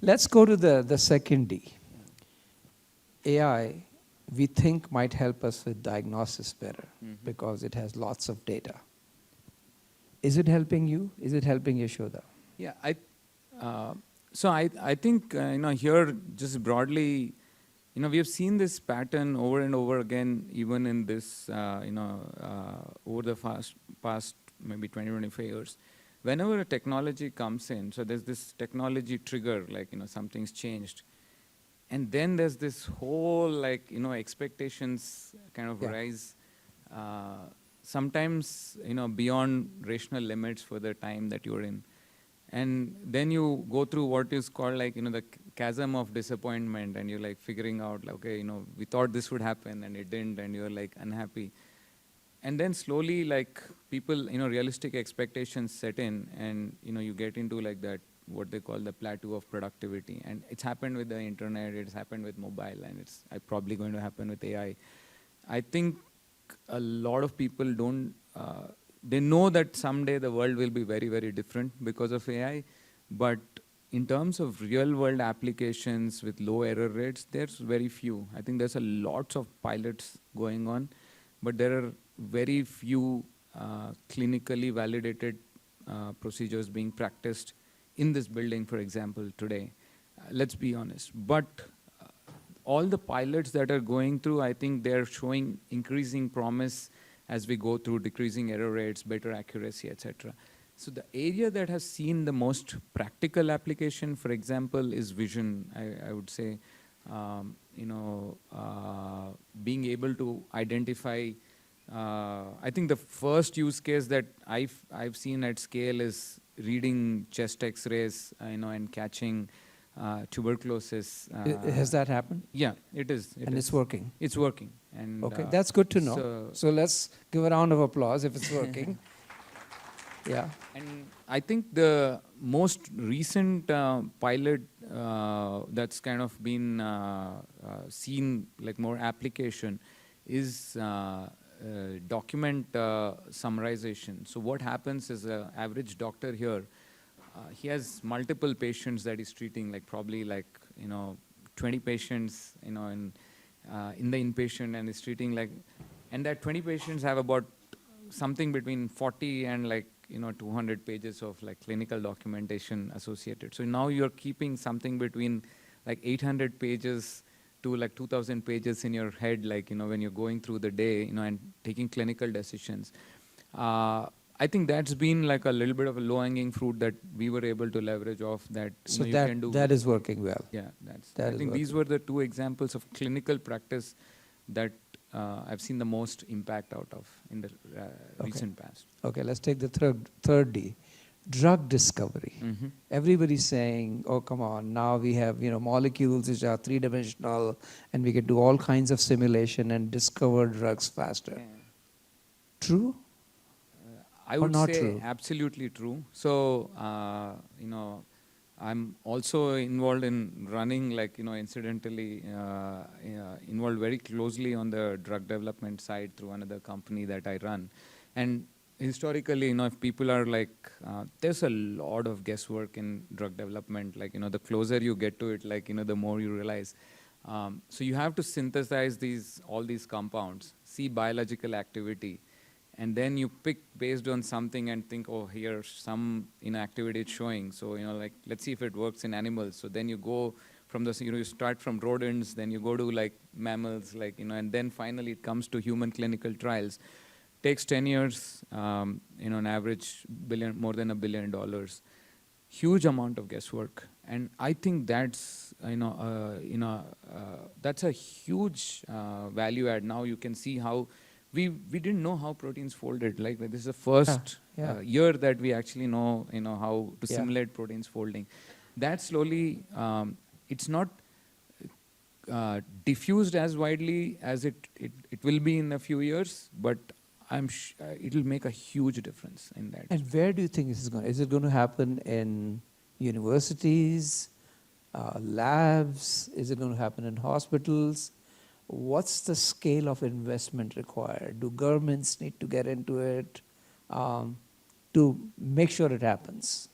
Let's go to the second D. AI, we think might help us with diagnosis better because it has lots of data. Is it helping you? Is it helping Yashoda? Yeah, I think here just broadly, we have seen this pattern over and over again, even in this over the past maybe 20-25 years. Whenever a technology comes in, so there's this technology trigger, like something's changed, and then there's this whole expectations kind of rise. Sometimes beyond rational limits for the time that you're in. And then you go through what is called the chasm of disappointment, and you're like figuring out, okay, we thought this would happen and it didn't, and you're like unhappy. And then slowly people, realistic expectations set in, and you get into that, what they call the plateau of productivity. And it's happened with the internet, it's happened with mobile, and it's probably going to happen with AI. I think a lot of people don't, they know that someday the world will be very, very different because of AI, but in terms of real world applications with low error rates, there's very few. I think there's a lots of pilots going on, but there are very few clinically validated procedures being practiced in this building, for example, today. Let's be honest. But all the pilots that are going through, I think they're showing increasing promise as we go through, decreasing error rates, better accuracy, etc. So the area that has seen the most practical application, for example, is vision. I would say, being able to identify. I think the first use case that I've seen at scale is reading chest X-rays, and catching tuberculosis. Has that happened? Yeah, it is. It's working? It's working. And okay, that's good to know. So let's give a round of applause if it's working. Yeah. And I think the most recent pilot that's kind of been seen more application is document summarization. So what happens is an average doctor here, he has multiple patients that he's treating, probably 20 patients, in the inpatient, and is treating and that 20 patients have about something between 40 and 200 pages of clinical documentation associated. So now you're keeping something between 800 pages to 2,000 pages in your head, when you're going through the day, and taking clinical decisions. I think that's been a little bit of a low-hanging fruit that we were able to leverage off that. So you can do. That is working well. Yeah, I think these were the two examples of clinical practice that I've seen the most impact out of in the recent past. Okay, let's take the third D, drug discovery. Everybody's saying, oh, come on, now we have molecules which are three-dimensional, and we can do all kinds of simulation and discover drugs faster. Yeah. True? I would say absolutely true. So, I'm also involved in running, incidentally, involved very closely on the drug development side through another company that I run. And historically, if people are there's a lot of guesswork in drug development. The closer you get to it, the more you realize. So you have to synthesize all these compounds, see biological activity, and then you pick based on something and think, oh, here's some activity it's showing. So let's see if it works in animals. So then you go from the you start from rodents, then you go to mammals, and then finally it comes to human clinical trials. Takes 10 years, on average, more than $1 billion. Huge amount of guesswork, and I think that's that's a huge value add. Now you can see how we didn't know how proteins folded. This is the first year that we actually know how to simulate proteins folding. That slowly, it's not diffused as widely as it will be in a few years, but it'll make a huge difference in that. And where do you think this is going? Is it going to happen in universities, labs? Is it going to happen in hospitals? What's the scale of investment required? Do governments need to get into it to make sure it happens?